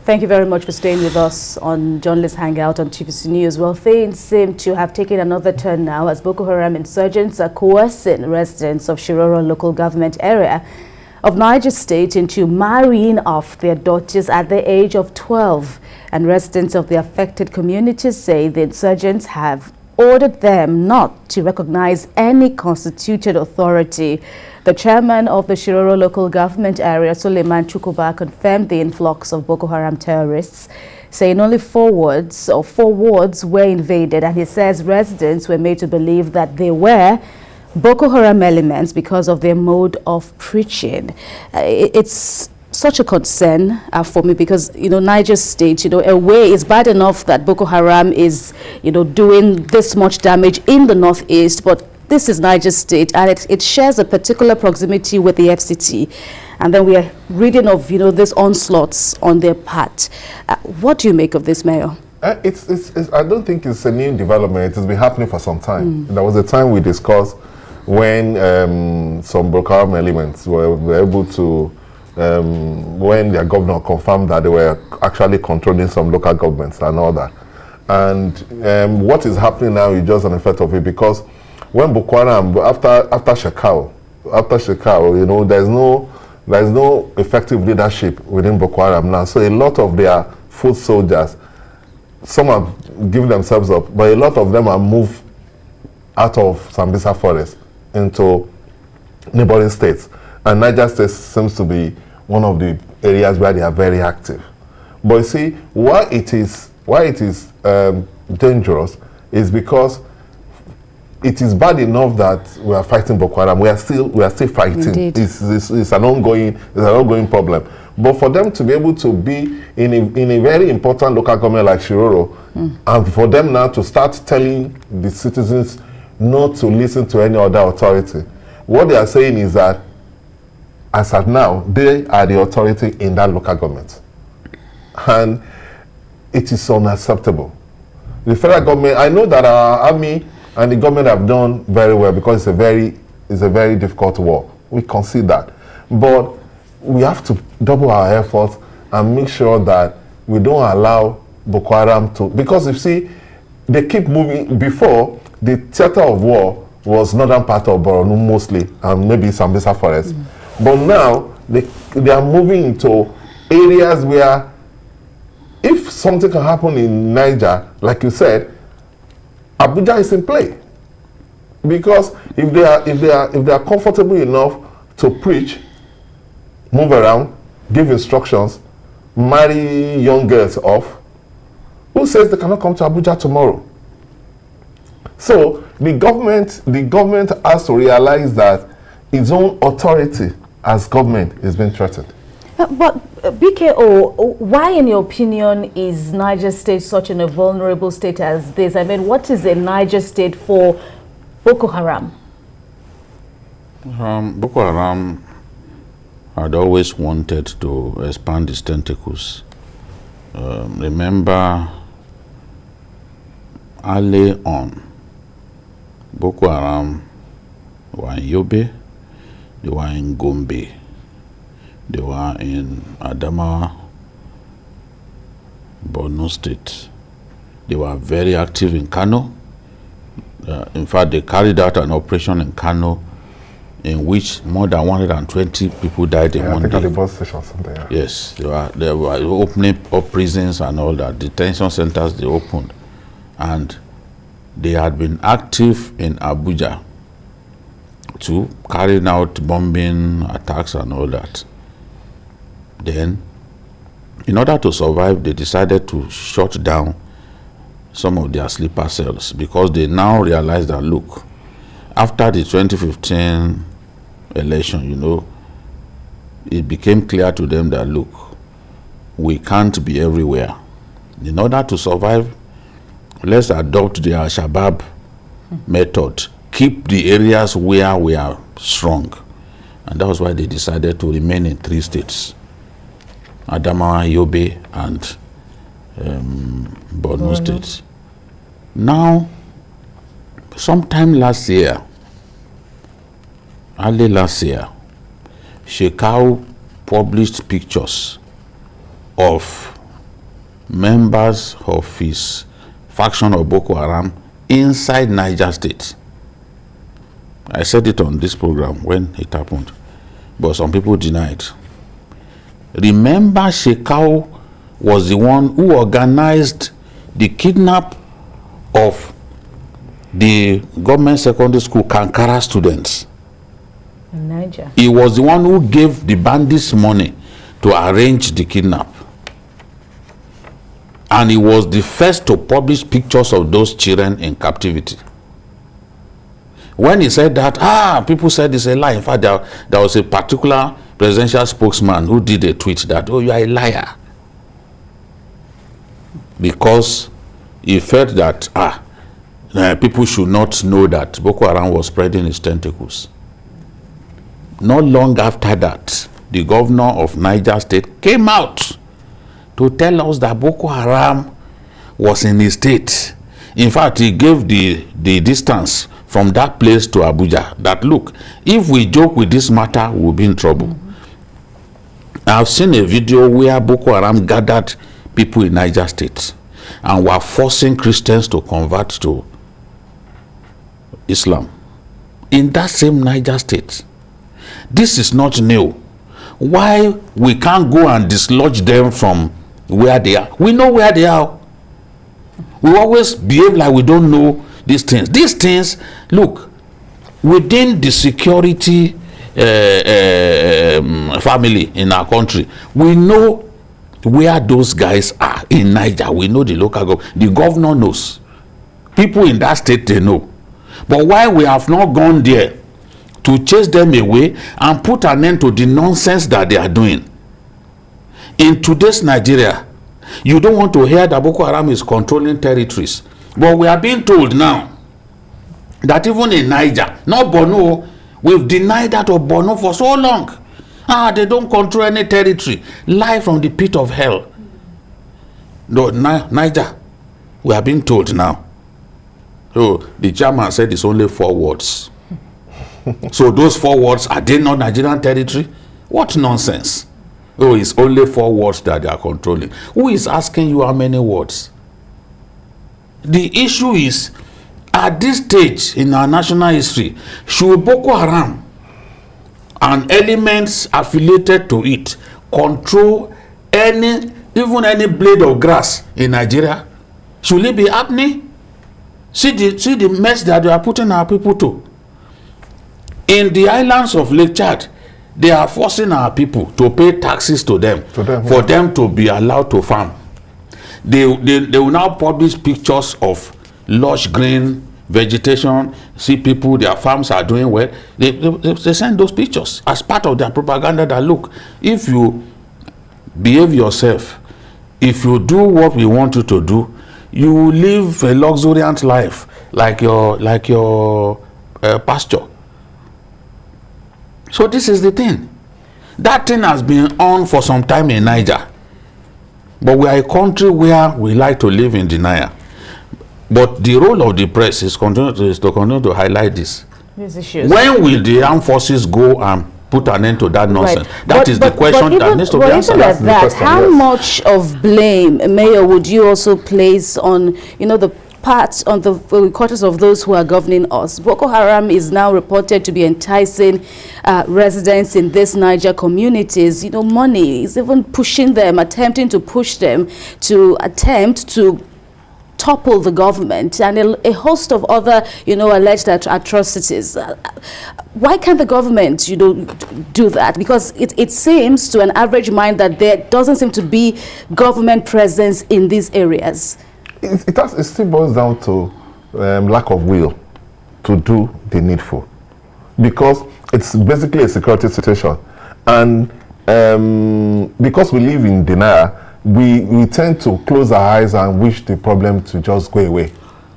Thank you very much for staying with us on Journalist Hangout on TVC News. Well, things seem to have taken another turn now as Boko Haram insurgents are coercing residents of Shiroro local government area of Niger State into marrying off their daughters at the age of 12. And residents of the affected communities say the insurgents have ordered them not to recognize any constituted authority. The chairman of the Shiroro local government area, Suleiman Chukuba, confirmed the influx of Boko Haram terrorists, saying only 4 wards were invaded, and he says residents were made to believe that they were Boko Haram elements because of their mode of preaching. It's such a concern for me because, Niger State, a way is bad enough that Boko Haram is, doing this much damage in the northeast, but this is Niger State, and it shares a particular proximity with the FCT. And then we are reading of, these onslaughts on their part. What do you make of this, Mayor? I don't think it's a new development. It has been happening for some time. There was a time we discussed when some Boko Haram elements were able to, when their governor confirmed that they were actually controlling some local governments and all that. And what is happening now is just an effect of it, because when Boko Haram, after Shekau, there's no effective leadership within Boko Haram now. So a lot of their foot soldiers, some have given themselves up, but a lot of them are moved out of Sambisa forest into neighboring states. And Niger State seems to be one of the areas where they are very active. But you see, why it is dangerous is because it is bad enough that we are fighting Boko Haram. We are still fighting. Indeed. It's an ongoing problem. But for them to be able to be in a very important local government like Shiroro, and for them now to start telling the citizens not to listen to any other authority, what they are saying is that as at now, they are the authority in that local government. And it is unacceptable. The federal government, I know that our army and the government have done very well because it's a very difficult war. We concede that. But we have to double our efforts and make sure that we don't allow Boko Haram to, because you see, they keep moving. Before, the theater of war was northern part of Borno mostly, and maybe Sambisa forest. But now, they are moving into areas where if something can happen in Niger, like you said, Abuja is in play, because if they are comfortable enough to preach, move around, give instructions, marry young girls off, who says they cannot come to Abuja tomorrow? So the government has to realize that its own authority as government is being threatened. But BKO, why, in your opinion, is Niger State such a vulnerable state as this? I mean, what is a Niger State for Boko Haram? Boko Haram had always wanted to expand its tentacles. Remember, early on, Boko Haram were in Yobe, they were in Gombe, they were in Adamawa, Borno State. They were very active in Kano. In fact, they carried out an operation in Kano in which more than 120 people died in one day. At the bus station or something. Yeah. Yes, they were opening up prisons and all that, detention centers they opened. And they had been active in Abuja too, carrying out bombing attacks and all that. Then, in order to survive, they decided to shut down some of their sleeper cells, because they now realized that, look, after the 2015 election, it became clear to them that, look, we can't be everywhere. In order to survive, let's adopt the Al-Shabaab method. Keep the areas where we are strong. And that was why they decided to remain in 3 states. Adamawa, Yobe, and Borno State. Now, sometime last year, early last year, Shekau published pictures of members of his faction of Boko Haram inside Niger State. I said it on this program when it happened, but some people denied. Remember, Shekau was the one who organized the kidnap of the government secondary school Kagara students. In Niger. He was the one who gave the bandits money to arrange the kidnap. And he was the first to publish pictures of those children in captivity. When he said that, people said it's a lie. In fact, there was a particular presidential spokesman who did a tweet that, oh, you are a liar. Because he felt that, people should not know that Boko Haram was spreading its tentacles. Not long after that, the governor of Niger State came out to tell us that Boko Haram was in his state. In fact, he gave the distance from that place to Abuja, that look, if we joke with this matter, we'll be in trouble. I've seen a video where Boko Haram gathered people in Niger State and were forcing Christians to convert to Islam in that same Niger State. This is not new. Why we can't go and dislodge them from where they are? We know where they are. We always behave like we don't know these things. These things, look, within the security family in our country, we know where those guys are in Niger. We know the local government. The governor knows. People in that state, they know. But why we have not gone there to chase them away and put an end to the nonsense that they are doing? In today's Nigeria, you don't want to hear that Boko Haram is controlling territories. But we are being told now that even in Niger, not Borno, we've denied that of Borno for so long. They don't control any territory. Lie from the pit of hell. No, Niger, we are being told now. So the chairman said it's only 4 wards. So those 4 wards, are they not Nigerian territory? What nonsense. Oh, it's only 4 wards that they are controlling. Who is asking you how many wards? The issue is, at this stage in our national history, should Boko Haram and elements affiliated to it control even any blade of grass in Nigeria? Should it be happening? See the mess that they are putting our people to. In the islands of Lake Chad, they are forcing our people to pay taxes to them for them to be allowed to farm. They will now publish pictures of lush green vegetation. See people, their farms are doing well. They send those pictures as part of their propaganda that, look, if you behave yourself, if you do what we want you to do, you will live a luxuriant life like your pasture. So this is the thing. That thing has been on for some time in Niger. But we are a country where we like to live in denial. But the role of the press is to continue to highlight this. These issues. When will the armed forces go and put an end to that nonsense? Right. That is the question that needs to be answered. Even at that, how much of blame, Mayor, would you also place on, the parts on the quarters of those who are governing us? Boko Haram is now reported to be enticing residents in these Niger communities. Money is even pushing them, attempting to push them to attempt to topple the government and a host of other, alleged atrocities. Why can't the government, do that? Because it seems to an average mind that there doesn't seem to be government presence in these areas. It still boils down to lack of will to do the needful, because it's basically a security situation, and because we live in denial, we tend to close our eyes and wish the problem to just go away.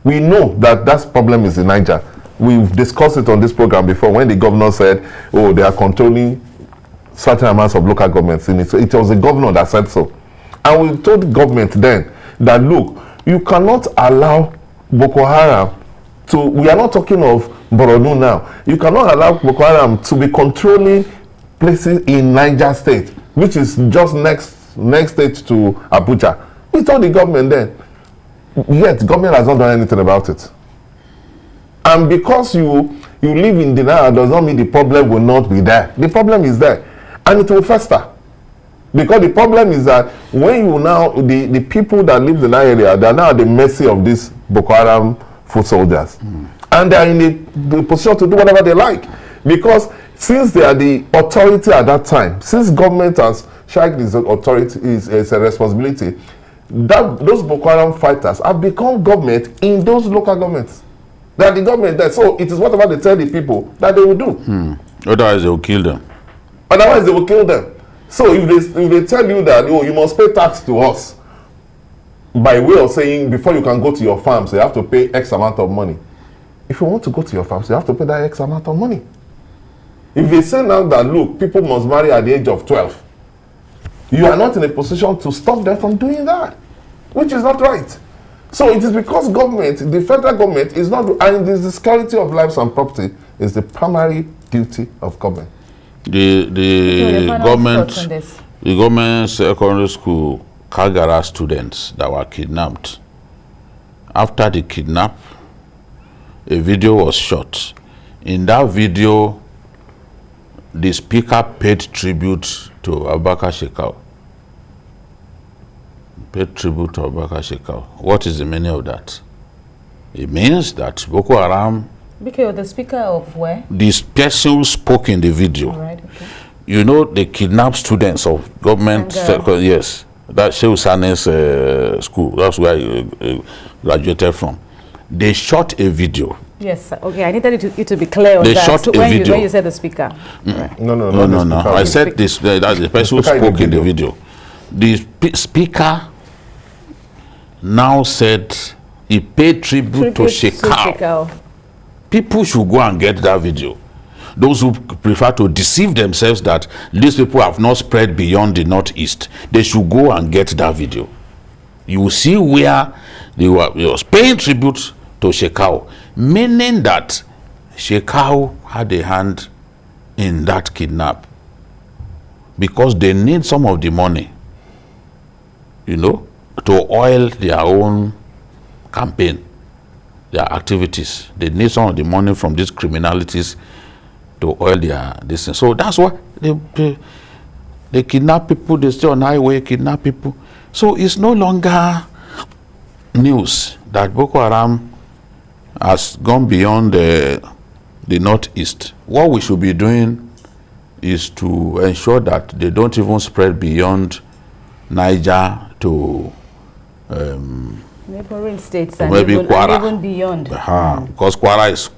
We know that problem is in Niger. We've discussed it on this program before when the governor said, oh, they are controlling certain amounts of local governments in it. So it was the governor that said so. And we told the government then that, look, you cannot allow Boko Haram to, we are not talking of Borno now, you cannot allow Boko Haram to be controlling places in Niger State, which is just next state to Abuja. We told the government then. Yet, government has not done anything about it. And because you live in denial does not mean the problem will not be there. The problem is there. And it will fester. Because the problem is that when you now, the people that live in that area, they are now at the mercy of these Boko Haram foot soldiers. And they are in the position to do whatever they like. Because since they are the authority at that time, since government has shared this authority is a responsibility, that those Boko Haram fighters have become government in those local governments. They are the government there. So it is whatever they tell the people that they will do. Otherwise, they will kill them. Otherwise, they will kill them. So if they tell you that, oh, you must pay tax to us, by way of saying before you can go to your farms, you have to pay X amount of money. If you want to go to your farms, you have to pay that X amount of money. If they say now that, look, people must marry at the age of 12, you are not in a position to stop them from doing that, which is not right. So it is because government, the federal government is not, and the security of lives and property is the primary duty of government. The government secondary school Kagara students that were kidnapped. After the kidnap, a video was shot. In that video, the speaker paid tribute to Abubakar Shekau. Paid tribute to Abubakar Shekau. What is the meaning of that? It means that Boko Haram. Because the speaker of where? This person who spoke in the video. All right, okay. You know, they kidnapped students of government. Yes, that's Shehu Sane's school. That's where he graduated from. They shot a video. Yes, okay. I needed you to be clear on they that. Shot a video. When you said the speaker. Right. No. I said this. That's the person who spoke in the video. The speaker now said he paid tribute to Shekau. People should go and get that video. Those who prefer to deceive themselves that these people have not spread beyond the northeast, they should go and get that video. You will see where they was paying tribute to Shekau, meaning that Shekau had a hand in that kidnap because they need some of the money, you know, to oil their own campaign, their activities. They need some of the money from these criminalities to oil their this. So that's why they kidnap people. They stay on highway, kidnap people. So it's no longer news that Boko Haram has gone beyond the northeast. What we should be doing is to ensure that they don't even spread beyond Niger to neighboring states and maybe Kwara. Even beyond. Because Kwara is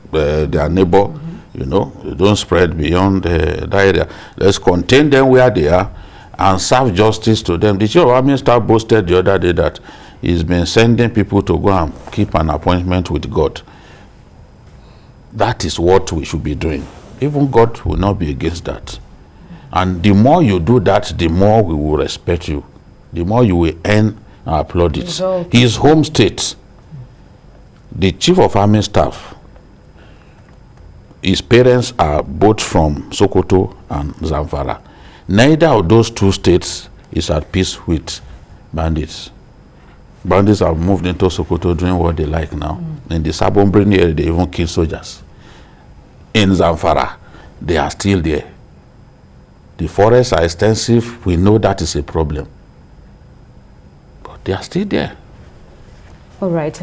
their neighbor. You know, they don't spread beyond that area. Let's contain them where they are and serve justice to them. The Chief of Army Staff boasted the other day that he's been sending people to go and keep an appointment with God. That is what we should be doing. Even God will not be against that. And the more you do that, the more we will respect you. The more you will earn our plaudits. His home state, the Chief of Army Staff, his parents are both from Sokoto and Zamfara. Neither of those two states is at peace with bandits. Bandits have moved into Sokoto doing what they like now. In the Sabombrini area, they even kill soldiers. In Zamfara, they are still there. The forests are extensive. We know that is a problem. But they are still there. All right.